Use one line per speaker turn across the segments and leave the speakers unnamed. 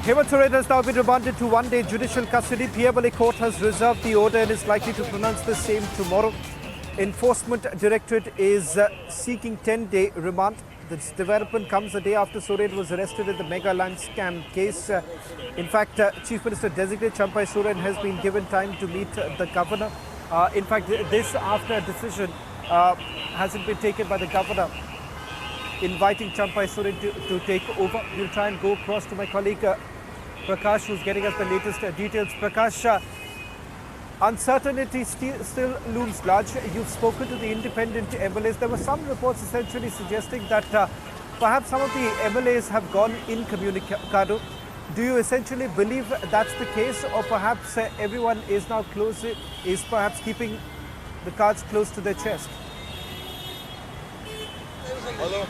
Hemant Soren has now been remanded to one-day judicial custody. PMLA court has reserved the order and is likely to pronounce the same tomorrow. Enforcement Directorate is seeking 10-day remand. This development comes a day after Soren was arrested in the mega land scam case. In fact, Chief Minister designate Champat Soren has been given time to meet the governor. In fact, this after a decision hasn't been taken by the governor inviting Champat Soren to take over. We'll try and go across to my colleague Prakash, who's getting us the latest details. Prakash, uncertainty still looms large. You've spoken to the independent MLAs. There were some reports essentially suggesting that perhaps some of the MLAs have gone incommunicado. Do you essentially believe that's the case, or perhaps everyone is now close, is perhaps keeping the cards close to their chest?
Hello.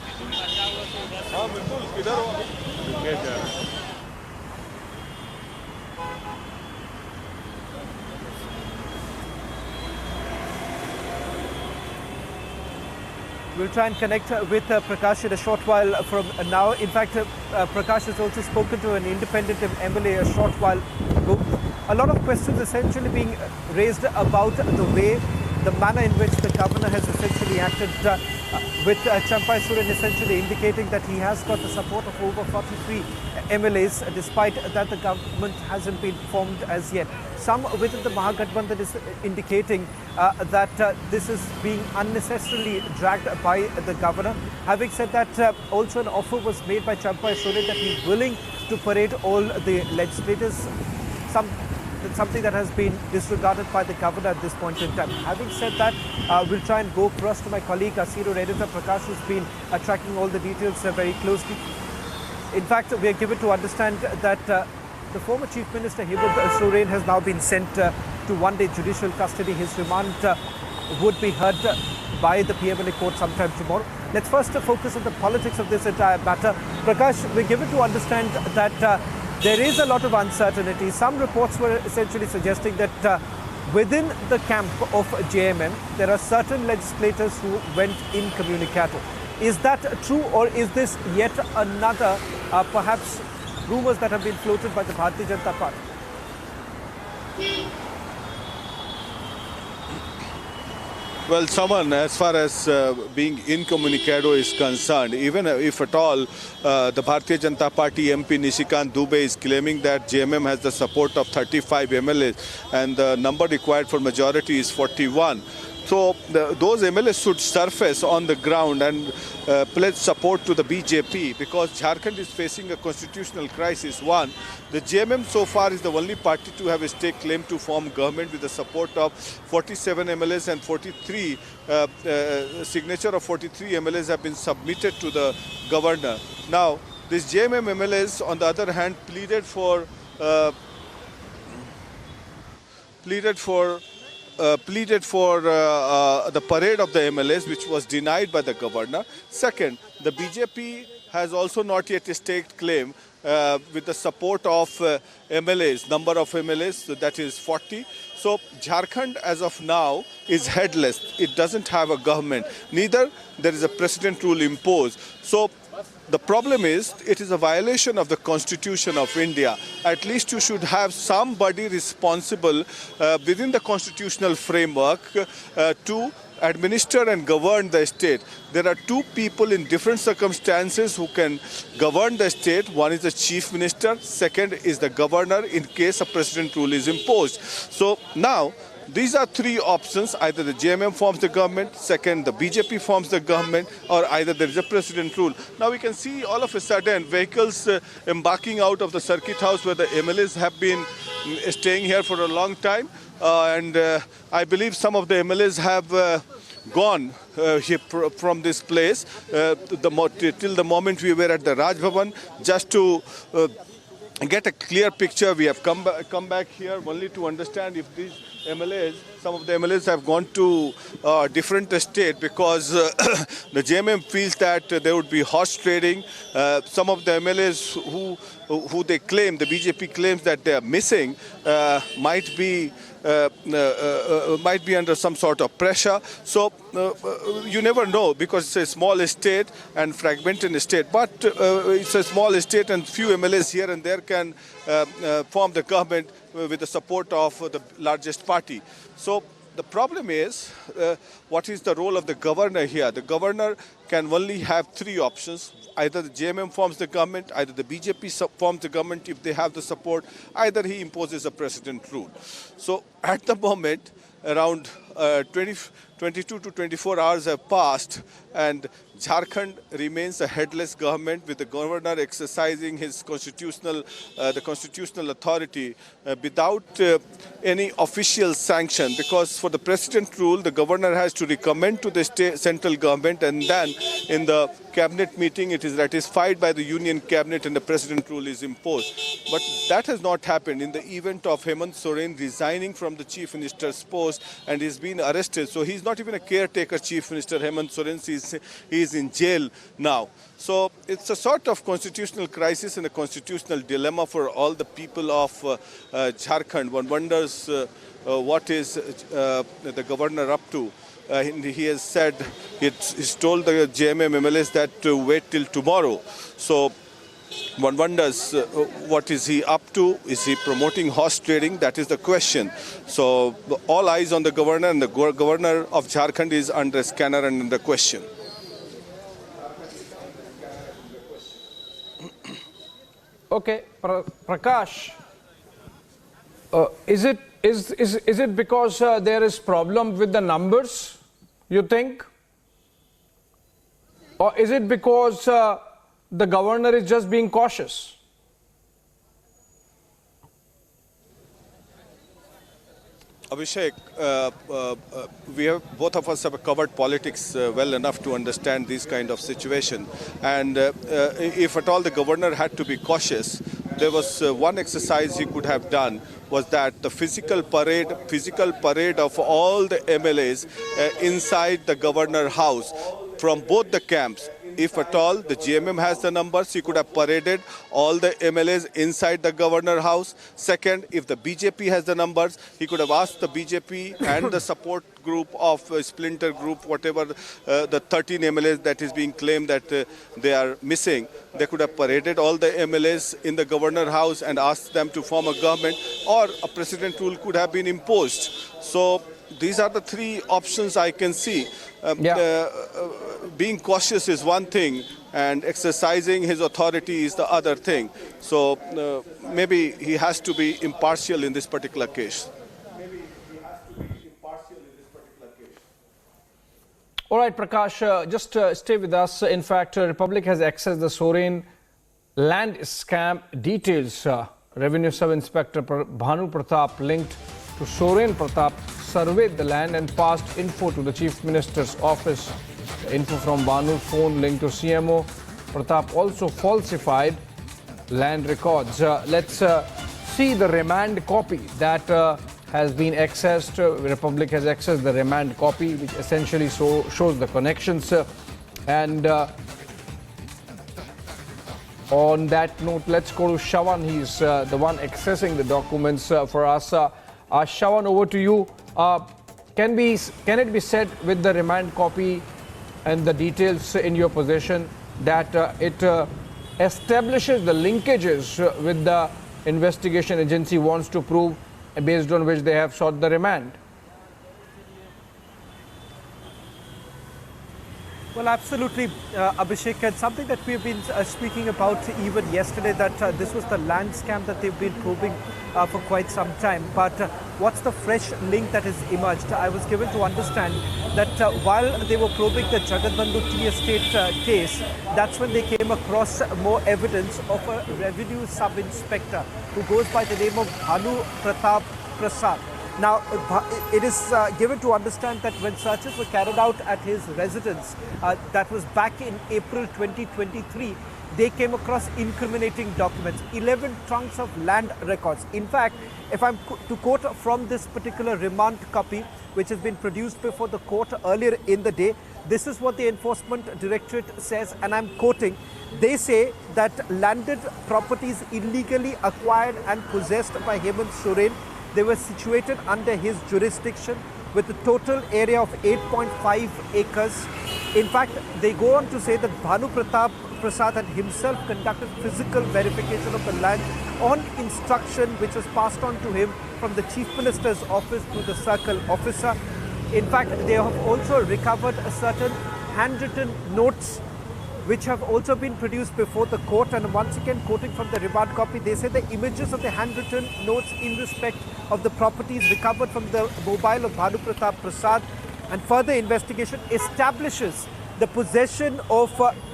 We'll try and connect with Prakash in a short while from now. In fact, Prakash has also spoken to an independent MLA a short while ago. A lot of questions essentially being raised about the way, the manner in which the governor has essentially acted, with Champat Soren essentially indicating that he has got the support of over 43 MLAs, despite that the government hasn't been formed as yet. Some within the Mahagathbandhan is indicating that this is being unnecessarily dragged by the governor. Having said that, also an offer was made by Champat Soren that he's willing to parade all the legislators, something that has been disregarded by the governor at this point in time. Having said that, we'll try and go across to my colleague, senior editor Prakash, who's been tracking all the details very closely. In fact, we are given to understand that the former Chief Minister Hemant Soren has now been sent to one-day judicial custody. His remand would be heard by the PMLA court sometime tomorrow. Let's first focus on the politics of this entire matter. Prakash, we're given to understand that there is a lot of uncertainty. Some reports were essentially suggesting that within the camp of JMM, there are certain legislators who went incommunicado. Is that true, or is this yet another, perhaps, rumours that have been floated by the Bharatiya Janata Party?
Well, Saman, as far as being incommunicado is concerned, even if at all the Bharatiya Janata Party MP Nishikant Dubey is claiming that JMM has the support of 35 MLAs and the number required for majority is 41. So those MLAs should surface on the ground and pledge support to the BJP, because Jharkhand is facing a constitutional crisis. One, the JMM so far is the only party to have a state claim to form government with the support of 47 MLAs and 43 signature of 43 MLAs have been submitted to the governor. Now, these JMM MLAs, on the other hand, pleaded for the parade of the MLAs, which was denied by the governor. Second, the BJP has also not yet staked claim with the support of MLAs, number of MLAs, so that is 40. So Jharkhand as of now is headless. It doesn't have a government. Neither there is a precedent rule imposed. So the problem is, it is a violation of the Constitution of India. At least you should have somebody responsible within the constitutional framework to administer and govern the state. There are two people in different circumstances who can govern the state. One is the Chief Minister, second is the governor in case a precedent rule is imposed. So now, these are three options. Either the JMM forms the government, second the BJP forms the government, or either there is a precedent rule. Now we can see all of a sudden vehicles embarking out of the circuit house where the MLAs have been staying here for a long time. And I believe some of the MLAs have gone here from this place till the moment we were at the Raj Bhavan, just to get a clear picture. We have come back here only to understand if these MLAs some of the MLAs have gone to different state because the JMM feels that there would be horse trading. Some of the MLAs who they claim, the BJP claims that they are missing, might be under some sort of pressure. So you never know, because it's a small state and fragmented state. But it's a small state and few MLAs here and there can form the government with the support of the largest party. So the problem is, what is the role of the governor here? The governor can only have three options. Either the JMM forms the government, either the BJP forms the government if they have the support, either he imposes a president rule. So at the moment, around 22 to 24 hours have passed, and Jharkhand remains a headless government with the governor exercising his constitutional authority without any official sanction. Because for the president rule, the governor has to recommend to the central government, and then in the cabinet meeting, it is ratified by the union cabinet, and the president rule is imposed. But that has not happened in the event of Hemant Soren resigning from the chief minister's post, and he's been arrested. So he's not even a caretaker chief minister. Hemant Soren is in jail now. So it's a sort of constitutional crisis and a constitutional dilemma for all the people of Jharkhand. One wonders what is the governor up to. He has said, he's told the JMM MLAs that to wait till tomorrow. So one wonders what is he up to? Is he promoting horse trading? That is the question. So all eyes on the governor, and the governor of Jharkhand is under scanner and under question.
Okay, Prakash, is it because there is problem with the numbers, you think? Or is it because the governor is just being cautious?
Abhishek, both of us have covered politics well enough to understand this kind of situation. And if at all the governor had to be cautious, there was one exercise he could have done, was that the physical parade of all the MLAs inside the governor house from both the camps. If at all the JMM has the numbers, he could have paraded all the MLAs inside the governor house. Second, if the BJP has the numbers, he could have asked the BJP and the support group of splinter group, whatever the 13 MLAs that is being claimed that they are missing. They could have paraded all the MLAs in the governor house and asked them to form a government, or a president rule could have been imposed. So these are the three options I can see. Being cautious is one thing, and exercising his authority is the other thing. So maybe he has to be impartial in this particular case.
All right, Prakash, just stay with us. In fact, Republic has accessed the Soren land scam details. Revenue Sub-Inspector Bhanu Pratap linked to Soren Pratap surveyed the land and passed info to the Chief Minister's office. The info from Bhanu's phone linked to CMO. Pratap also falsified land records. Let's see the remand copy that has been accessed. Republic has accessed the remand copy, which essentially shows the connections. And on that note, let's go to Shravan. He's the one accessing the documents for us. Shravan, over to you. Can it be said with the remand copy and the details in your possession that it establishes the linkages with the investigation agency wants to prove, based on which they have sought the remand?
Well, absolutely, Abhishek, and something that we've been speaking about even yesterday, that this was the land scam that they've been probing for quite some time. But what's the fresh link that has emerged? I was given to understand that while they were probing the Jagatbandhu Tea Estate case, that's when they came across more evidence of a revenue sub-inspector who goes by the name of Bhanu Pratap Prasad. Now, it is given to understand that when searches were carried out at his residence, that was back in April 2023, they came across incriminating documents, 11 trunks of land records. In fact, if I'm to quote from this particular remand copy, which has been produced before the court earlier in the day, this is what the Enforcement Directorate says, and I'm quoting. They say that landed properties illegally acquired and possessed by Hemant Soren, they were situated under his jurisdiction with a total area of 8.5 acres. In fact, they go on to say that Bhanu Pratap Prasad had himself conducted physical verification of the land on instruction which was passed on to him from the Chief Minister's office to the circle officer. In fact, they have also recovered a certain handwritten notes which have also been produced before the court, and once again quoting from the remand copy, they say the images of the handwritten notes in respect of the properties recovered from the mobile of Bhanu Pratap Prasad, and further investigation establishes the possession of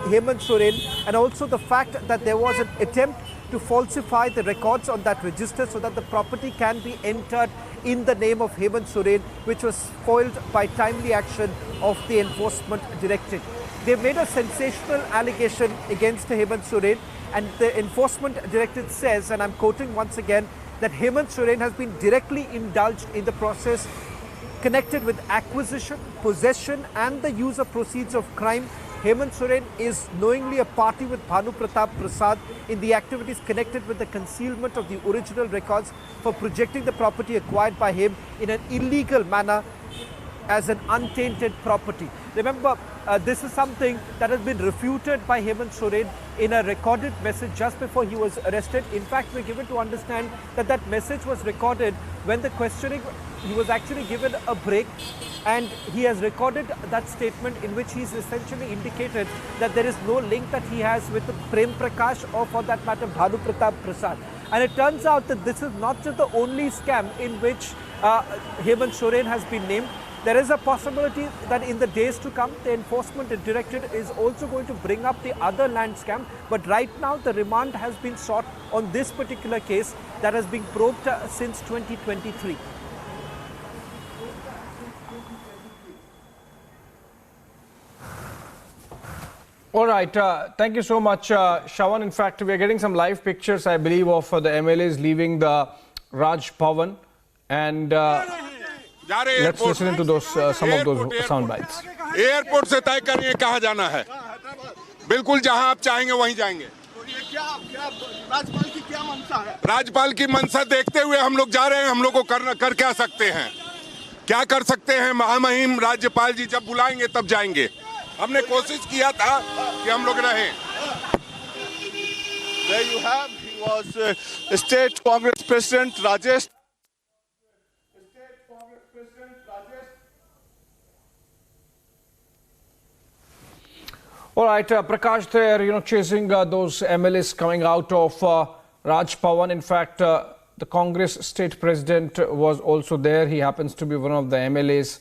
Hemant Soren, and also the fact that there was an attempt to falsify the records on that register so that the property can be entered in the name of Hemant Soren, which was foiled by timely action of the Enforcement Directorate. They made a sensational allegation against Hemant Soren, and the Enforcement Directorate says, and I'm quoting once again, that Hemant Soren has been directly indulged in the process connected with acquisition, possession and the use of proceeds of crime. Hemant Soren is knowingly a party with Bhanu Pratap Prasad in the activities connected with the concealment of the original records for projecting the property acquired by him in an illegal manner as an untainted property. Remember, this is something that has been refuted by Hemant Soren in a recorded message just before he was arrested. In fact, we're given to understand that that message was recorded when the questioning, he was actually given a break, and he has recorded that statement in which he's essentially indicated that there is no link that he has with Prem Prakash or, for that matter, Bhanu Pratap Prasad. And it turns out that this is not just the only scam in which Hemant Soren has been named. There is a possibility that in the days to come, the Enforcement Directorate is also going to bring up the other land scam. But right now, the remand has been sought on this particular case that has been probed since 2023.
All right. Thank you so much, Shawan. In fact, we are getting some live pictures, I believe, of the MLAs leaving the Raj Bhavan. And let's listen to those some of those sound bites.
Airport से तय करिए कहाँ जाना है, बिल्कुल जहाँ आप चाहेंगे वहीं जाएंगे। राज्यपाल की क्या मंशा है? राज्यपाल की मंशा देखते हुए हम लोग जा रहे हैं। हम लोग को कर क्या सकते हैं, क्या कर सकते हैं? महामहिम राज्यपाल जी जब बुलाएंगे तब जाएंगे। हमने कोशिश किया था कि हम लोग रहें।
There you have, he was State Congress President Rajesh.
All right, Prakash, there, chasing those MLAs coming out of Raj Bhavan. In fact, the Congress state president was also there. He happens to be one of the MLAs.